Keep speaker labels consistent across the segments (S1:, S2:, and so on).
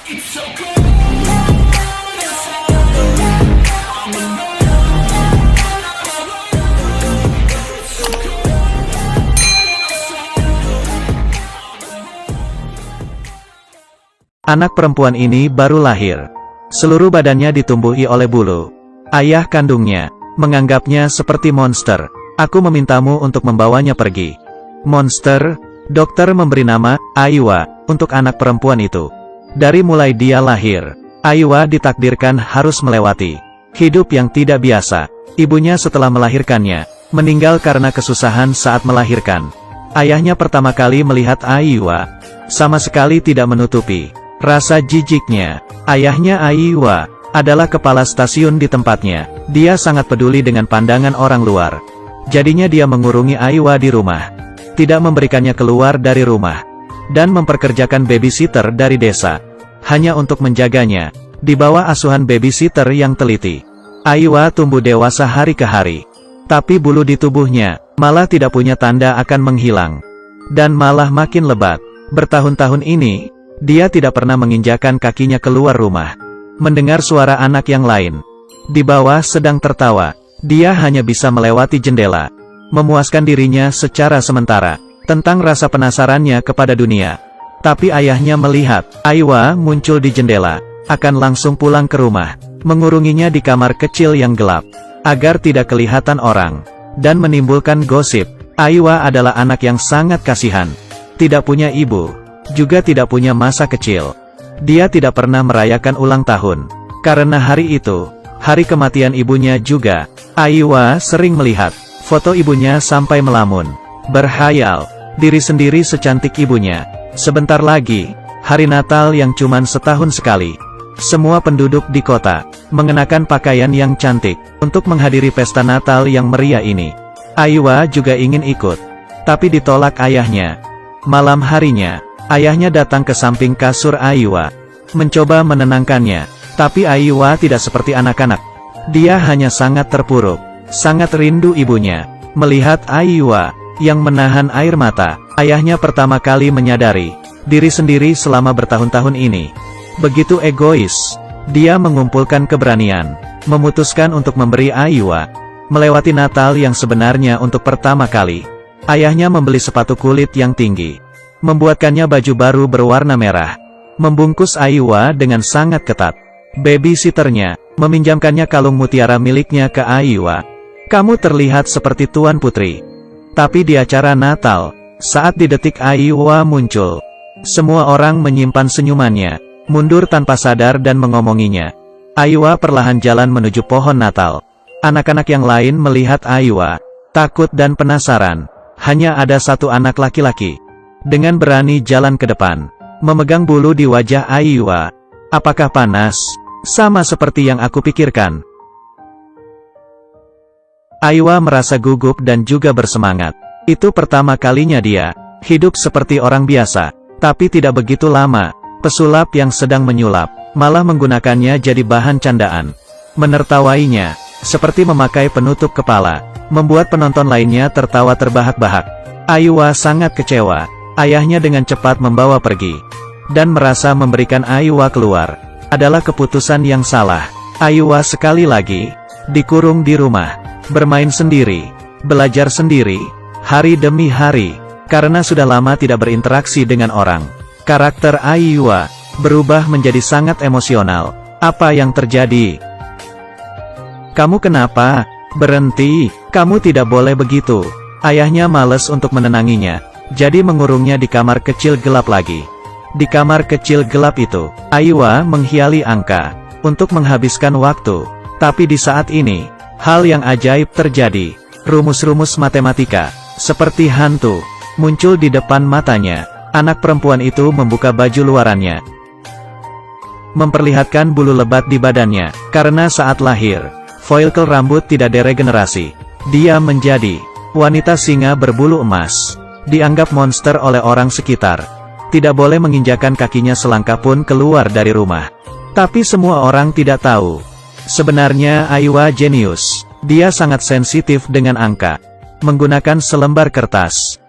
S1: Anak perempuan ini baru lahir. Seluruh badannya ditumbuhi oleh bulu. Ayah kandungnya menganggapnya seperti monster. Aku memintamu untuk membawanya pergi. Monster? Dokter memberi nama, Aiwa, untuk anak perempuan itu. Dari mulai dia lahir, Aiwa ditakdirkan harus melewati hidup yang tidak biasa. Ibunya setelah melahirkannya, meninggal karena kesusahan saat melahirkan. Ayahnya pertama kali melihat Aiwa, sama sekali tidak menutupi rasa jijiknya. Ayahnya Aiwa adalah kepala stasiun di tempatnya. Dia sangat peduli dengan pandangan orang luar. Jadinya dia mengurungi Aiwa di rumah, tidak memberikannya keluar dari rumah, dan memperkerjakan babysitter dari desa, hanya untuk menjaganya, di bawah asuhan babysitter yang teliti. Aiwa tumbuh dewasa hari ke hari, tapi bulu di tubuhnya malah tidak punya tanda akan menghilang, dan malah makin lebat. Bertahun-tahun ini, dia tidak pernah menginjakan kakinya keluar rumah. Mendengar suara anak yang lain di bawah sedang tertawa, dia hanya bisa melewati jendela, memuaskan dirinya secara sementara tentang rasa penasarannya kepada dunia. Tapi ayahnya melihat Aiwa muncul di jendela, akan langsung pulang ke rumah, mengurunginya di kamar kecil yang gelap, agar tidak kelihatan orang, dan menimbulkan gosip. Aiwa adalah anak yang sangat kasihan, tidak punya ibu, juga tidak punya masa kecil. Dia tidak pernah merayakan ulang tahun, karena hari itu, hari kematian ibunya juga. Aiwa sering melihat foto ibunya sampai melamun, berhayal diri sendiri secantik ibunya. Sebentar lagi, hari Natal yang cuman setahun sekali. Semua penduduk di kota mengenakan pakaian yang cantik untuk menghadiri pesta Natal yang meriah ini. Aiwa juga ingin ikut, tapi ditolak ayahnya. Malam harinya, ayahnya datang ke samping kasur Aiwa, mencoba menenangkannya, tapi Aiwa tidak seperti anak-anak. Dia hanya sangat terpuruk, sangat rindu ibunya. Melihat Aiwa yang menahan air mata, ayahnya pertama kali menyadari diri sendiri selama bertahun-tahun ini begitu egois. Dia mengumpulkan keberanian, memutuskan untuk memberi Aiwa melewati Natal yang sebenarnya untuk pertama kali. Ayahnya membeli sepatu kulit yang tinggi, membuatkannya baju baru berwarna merah, membungkus Aiwa dengan sangat ketat. Babysitternya meminjamkannya kalung mutiara miliknya ke Aiwa. Kamu terlihat seperti Tuan Putri. Tapi di acara Natal, saat di detik Aiwa muncul, semua orang menyimpan senyumannya, mundur tanpa sadar dan mengomonginya. Aiwa perlahan jalan menuju pohon Natal. Anak-anak yang lain melihat Aiwa, takut dan penasaran. Hanya ada satu anak laki-laki, dengan berani jalan ke depan, memegang bulu di wajah Aiwa. Apakah panas? Sama seperti yang aku pikirkan. Aiwa merasa gugup dan juga bersemangat. Itu pertama kalinya dia hidup seperti orang biasa. Tapi tidak begitu lama, pesulap yang sedang menyulap malah menggunakannya jadi bahan candaan, menertawainya, seperti memakai penutup kepala, membuat penonton lainnya tertawa terbahak-bahak. Aiwa sangat kecewa. Ayahnya dengan cepat membawa pergi, dan merasa memberikan Aiwa keluar adalah keputusan yang salah. Aiwa sekali lagi dikurung di rumah, bermain sendiri, belajar sendiri, hari demi hari, karena sudah lama tidak berinteraksi dengan orang. Karakter Aiwa berubah menjadi sangat emosional. Apa yang terjadi? Kamu kenapa? Berhenti, kamu tidak boleh begitu. Ayahnya malas untuk menenanginya, jadi mengurungnya di kamar kecil gelap lagi. Di kamar kecil gelap itu, Aiwa menghiali angka untuk menghabiskan waktu. Tapi di saat ini, hal yang ajaib terjadi. Rumus-rumus matematika, seperti hantu, muncul di depan matanya. Anak perempuan itu membuka baju luarannya, memperlihatkan bulu lebat di badannya. Karena saat lahir, follicle rambut tidak deregenerasi. Dia menjadi wanita singa berbulu emas. Dianggap monster oleh orang sekitar. Tidak boleh menginjakan kakinya selangkah pun keluar dari rumah. Tapi semua orang tidak tahu, sebenarnya Aiwa jenius. Dia sangat sensitif dengan angka. Menggunakan selembar kertas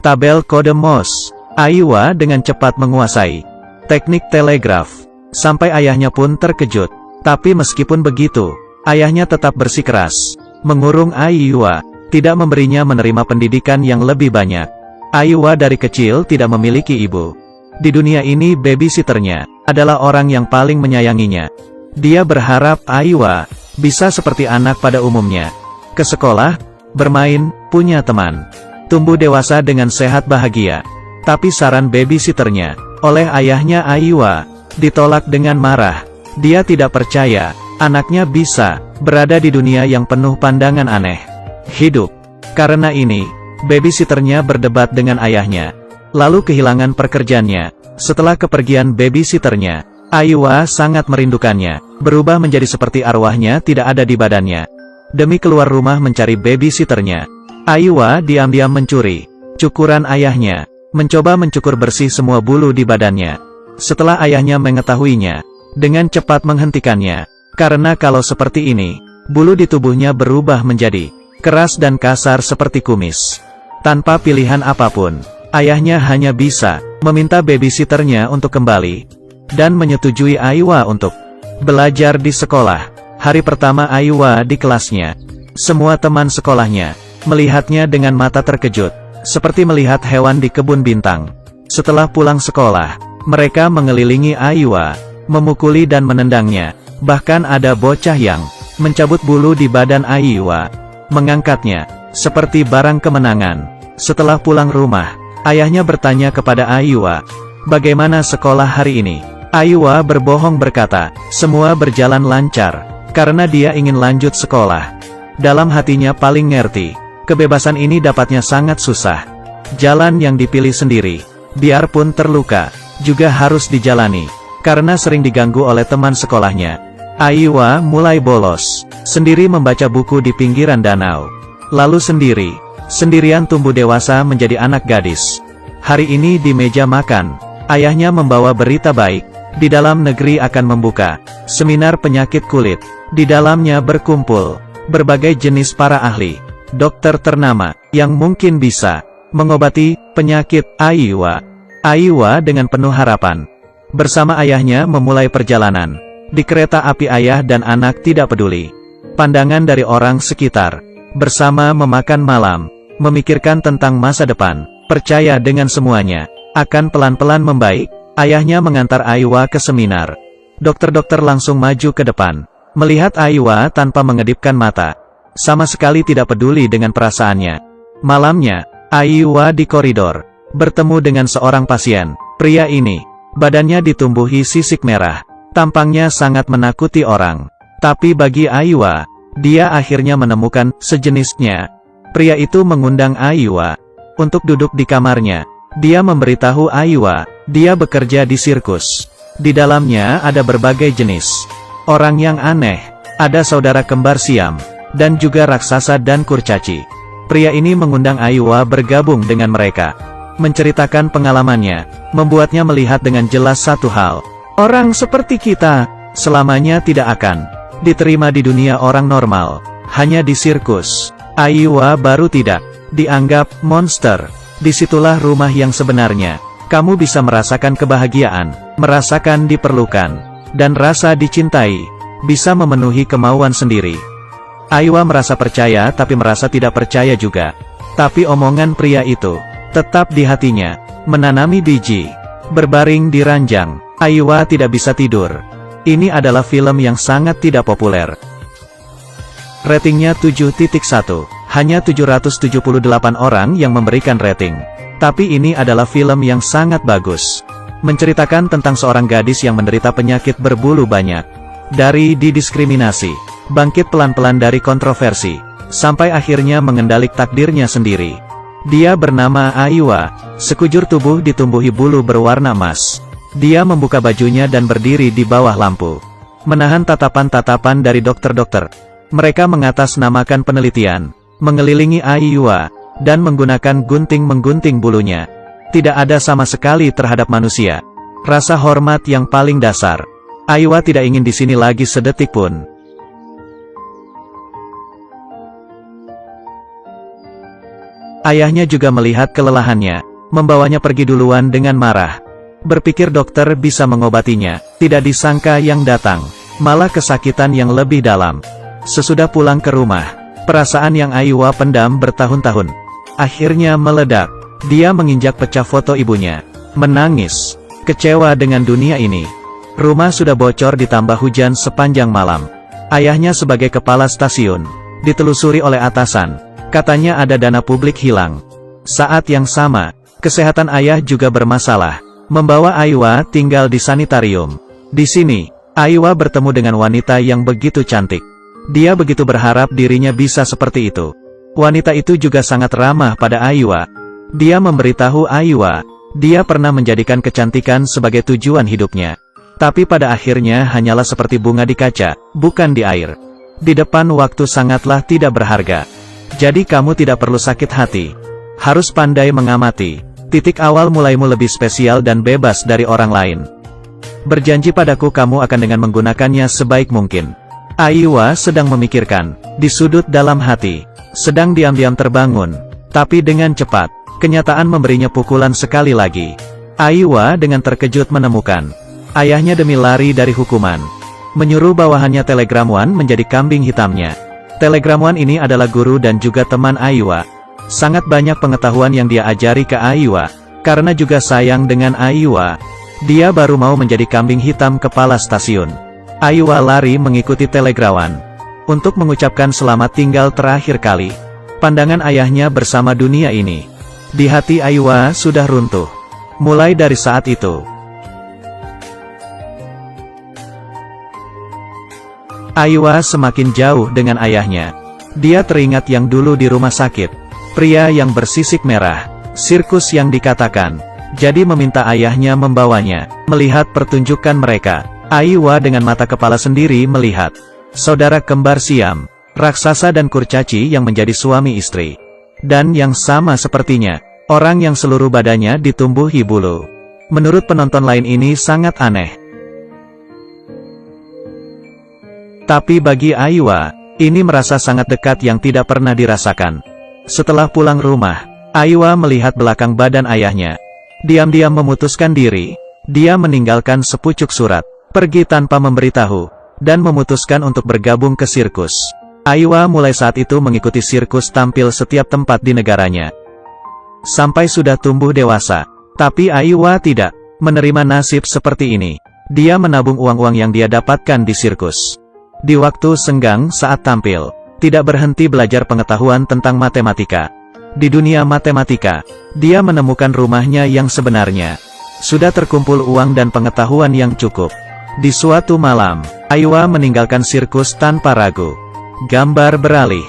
S1: tabel kode Morse, Aiwa dengan cepat menguasai Teknik telegraf. Sampai ayahnya pun terkejut. Tapi meskipun begitu, ayahnya tetap bersikeras mengurung Aiwa, tidak memberinya menerima pendidikan yang lebih banyak. Aiwa dari kecil tidak memiliki ibu. Di dunia ini babysitternya adalah orang yang paling menyayanginya. Dia berharap Aiwa bisa seperti anak pada umumnya. Ke sekolah, bermain, punya teman, tumbuh dewasa dengan sehat bahagia. Tapi saran babysitternya oleh ayahnya Aiwa ditolak dengan marah. Dia tidak percaya anaknya bisa berada di dunia yang penuh pandangan aneh. Hidup. Karena ini, babysitternya berdebat dengan ayahnya. Lalu kehilangan pekerjaannya. Setelah kepergian babysitternya, Aiwa sangat merindukannya, berubah menjadi seperti arwahnya tidak ada di badannya. Demi keluar rumah mencari babysitternya, Aiwa diam-diam mencuri cukuran ayahnya, mencoba mencukur bersih semua bulu di badannya. Setelah ayahnya mengetahuinya, dengan cepat menghentikannya, karena kalau seperti ini, bulu di tubuhnya berubah menjadi keras dan kasar seperti kumis. Tanpa pilihan apapun, ayahnya hanya bisa meminta babysitternya untuk kembali, dan menyetujui Aiwa untuk belajar di sekolah. Hari pertama Aiwa di kelasnya, semua teman sekolahnya melihatnya dengan mata terkejut, seperti melihat hewan di kebun bintang. Setelah pulang sekolah, mereka mengelilingi Aiwa, memukuli dan menendangnya. Bahkan ada bocah yang mencabut bulu di badan Aiwa, mengangkatnya seperti barang kemenangan. Setelah pulang rumah, ayahnya bertanya kepada Aiwa, "Bagaimana sekolah hari ini?" Aiwa berbohong berkata, semua berjalan lancar, karena dia ingin lanjut sekolah. Dalam hatinya paling ngerti, kebebasan ini dapatnya sangat susah. Jalan yang dipilih sendiri, biarpun terluka, juga harus dijalani. Karena sering diganggu oleh teman sekolahnya, Aiwa mulai bolos, sendiri membaca buku di pinggiran danau. Lalu sendirian tumbuh dewasa menjadi anak gadis. Hari ini di meja makan, ayahnya membawa berita baik. Di dalam negeri akan membuka seminar penyakit kulit. Di dalamnya berkumpul berbagai jenis para ahli, dokter ternama, yang mungkin bisa mengobati penyakit Aiwa. Aiwa dengan penuh harapan bersama ayahnya memulai perjalanan. Di kereta api ayah dan anak tidak peduli pandangan dari orang sekitar. Bersama memakan malam, memikirkan tentang masa depan, percaya dengan semuanya akan pelan-pelan membaik. Ayahnya mengantar Aiwa ke seminar. Dokter-dokter langsung maju ke depan, melihat Aiwa tanpa mengedipkan mata, sama sekali tidak peduli dengan perasaannya. Malamnya, Aiwa di koridor bertemu dengan seorang pasien. Pria ini badannya ditumbuhi sisik merah, tampangnya sangat menakuti orang. Tapi bagi Aiwa, dia akhirnya menemukan sejenisnya. Pria itu mengundang Aiwa untuk duduk di kamarnya. Dia memberitahu Aiwa, dia bekerja di sirkus. Di dalamnya ada berbagai jenis orang yang aneh, ada saudara kembar Siam, dan juga raksasa dan kurcaci. Pria ini mengundang Aiwa bergabung dengan mereka. Menceritakan pengalamannya, membuatnya melihat dengan jelas satu hal. Orang seperti kita, selamanya tidak akan diterima di dunia orang normal. Hanya di sirkus, Aiwa baru tidak dianggap monster. Disitulah rumah yang sebenarnya. Kamu bisa merasakan kebahagiaan, merasakan diperlukan, dan rasa dicintai, bisa memenuhi kemauan sendiri. Aiwa merasa percaya tapi merasa tidak percaya juga. Tapi omongan pria itu tetap di hatinya, menanami biji. Berbaring di ranjang, Aiwa tidak bisa tidur. Ini adalah film yang sangat tidak populer. Ratingnya 7.1, hanya 778 orang yang memberikan rating. Tapi ini adalah film yang sangat bagus. Menceritakan tentang seorang gadis yang menderita penyakit berbulu banyak. Dari didiskriminasi, bangkit pelan-pelan dari kontroversi, sampai akhirnya mengendalik takdirnya sendiri. Dia bernama Aiwa, sekujur tubuh ditumbuhi bulu berwarna emas. Dia membuka bajunya dan berdiri di bawah lampu, menahan tatapan-tatapan dari dokter-dokter. Mereka mengatasnamakan penelitian, mengelilingi Aiwa, dan menggunakan gunting menggunting bulunya. Tidak ada sama sekali terhadap manusia. Rasa hormat yang paling dasar. Aiwa tidak ingin di sini lagi sedetik pun. Ayahnya juga melihat kelelahannya, membawanya pergi duluan dengan marah. Berpikir dokter bisa mengobatinya, tidak disangka yang datang malah kesakitan yang lebih dalam. Sesudah pulang ke rumah, perasaan yang Aiwa pendam bertahun-tahun akhirnya meledak. Dia menginjak pecah foto ibunya, menangis, kecewa dengan dunia ini. Rumah sudah bocor ditambah hujan sepanjang malam. Ayahnya sebagai kepala stasiun ditelusuri oleh atasan, katanya ada dana publik hilang. Saat yang sama, kesehatan ayah juga bermasalah, membawa Aiwa tinggal di sanitarium. Di sini, Aiwa bertemu dengan wanita yang begitu cantik. Dia begitu berharap dirinya bisa seperti itu. Wanita itu juga sangat ramah pada Aiwa. Dia memberitahu Aiwa, dia pernah menjadikan kecantikan sebagai tujuan hidupnya. Tapi pada akhirnya hanyalah seperti bunga di kaca, bukan di air. Di depan waktu sangatlah tidak berharga. Jadi kamu tidak perlu sakit hati. Harus pandai mengamati. Titik awal mulaimu lebih spesial dan bebas dari orang lain. Berjanji padaku kamu akan dengan menggunakannya sebaik mungkin. Aiwa sedang memikirkan, di sudut dalam hati, sedang diam-diam terbangun. Tapi dengan cepat, kenyataan memberinya pukulan sekali lagi. Aiwa dengan terkejut menemukan, ayahnya demi lari dari hukuman, menyuruh bawahannya Telegram One menjadi kambing hitamnya. Telegram One ini adalah guru dan juga teman Aiwa. Sangat banyak pengetahuan yang dia ajari ke Aiwa. Karena juga sayang dengan Aiwa, dia baru mau menjadi kambing hitam kepala stasiun. Aiwa lari mengikuti Telegram One untuk mengucapkan selamat tinggal terakhir kali. Pandangan ayahnya bersama dunia ini. Di hati Aiwa sudah runtuh. Mulai dari saat itu, Aiwa semakin jauh dengan ayahnya. Dia teringat yang dulu di rumah sakit. Pria yang bersisik merah, sirkus yang dikatakan. Jadi meminta ayahnya membawanya, melihat pertunjukan mereka. Aiwa dengan mata kepala sendiri melihat saudara kembar Siam, raksasa dan kurcaci yang menjadi suami istri. Dan yang sama sepertinya, orang yang seluruh badannya ditumbuhi bulu. Menurut penonton lain ini sangat aneh. Tapi bagi Aiwa, ini merasa sangat dekat yang tidak pernah dirasakan. Setelah pulang rumah, Aiwa melihat belakang badan ayahnya. Diam-diam memutuskan diri, dia meninggalkan sepucuk surat, pergi tanpa memberitahu, dan memutuskan untuk bergabung ke sirkus. Aiwa mulai saat itu mengikuti sirkus tampil setiap tempat di negaranya. Sampai sudah tumbuh dewasa. Tapi Aiwa tidak menerima nasib seperti ini. Dia menabung uang-uang yang dia dapatkan di sirkus. Di waktu senggang saat tampil, tidak berhenti belajar pengetahuan tentang matematika. Di dunia matematika, dia menemukan rumahnya yang sebenarnya. Sudah terkumpul uang dan pengetahuan yang cukup. Di suatu malam, Aiwa meninggalkan sirkus tanpa ragu. Gambar beralih.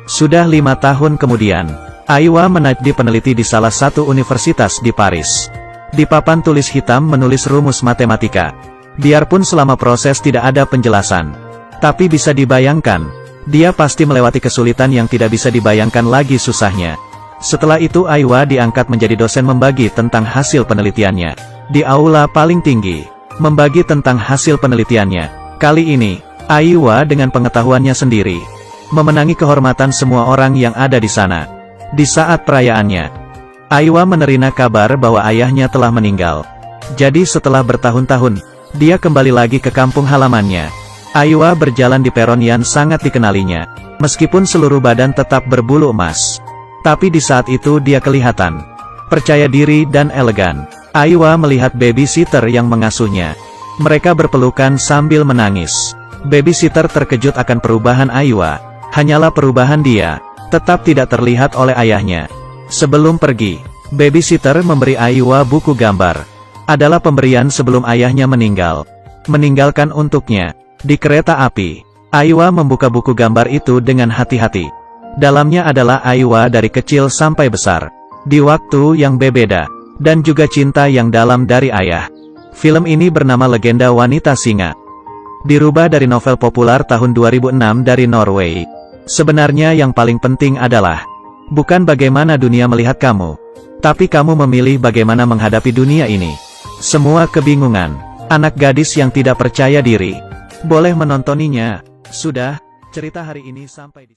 S1: Sudah 5 tahun kemudian, Aiwa menjadi peneliti di salah satu universitas di Paris. Di papan tulis hitam menulis rumus matematika. Biarpun selama proses tidak ada penjelasan, tapi bisa dibayangkan, dia pasti melewati kesulitan yang tidak bisa dibayangkan lagi susahnya. Setelah itu Aiwa diangkat menjadi dosen membagi tentang hasil penelitiannya. Di aula paling tinggi, membagi tentang hasil penelitiannya. Kali ini, Aiwa dengan pengetahuannya sendiri, memenangi kehormatan semua orang yang ada di sana. Di saat perayaannya, Aiwa menerima kabar bahwa ayahnya telah meninggal. Jadi setelah bertahun-tahun, dia kembali lagi ke kampung halamannya. Aiwa berjalan di peron yang sangat dikenalinya. Meskipun seluruh badan tetap berbulu emas. Tapi di saat itu dia kelihatan percaya diri dan elegan. Aiwa melihat babysitter yang mengasuhnya. Mereka berpelukan sambil menangis. Babysitter terkejut akan perubahan Aiwa. Hanyalah perubahan dia, tetap tidak terlihat oleh ayahnya. Sebelum pergi, babysitter memberi Aiwa buku gambar. Adalah pemberian sebelum ayahnya meninggal. Meninggalkan untuknya. Di kereta api, Aiwa membuka buku gambar itu dengan hati-hati. Dalamnya adalah Aiwa dari kecil sampai besar, di waktu yang berbeda, dan juga cinta yang dalam dari ayah. Film ini bernama Legenda Wanita Singa. Dirubah dari novel populer tahun 2006 dari Norway. Sebenarnya yang paling penting adalah, bukan bagaimana dunia melihat kamu, tapi kamu memilih bagaimana menghadapi dunia ini. Semua kebingungan, anak gadis yang tidak percaya diri, boleh menontoninya. Sudah, cerita hari ini sampai di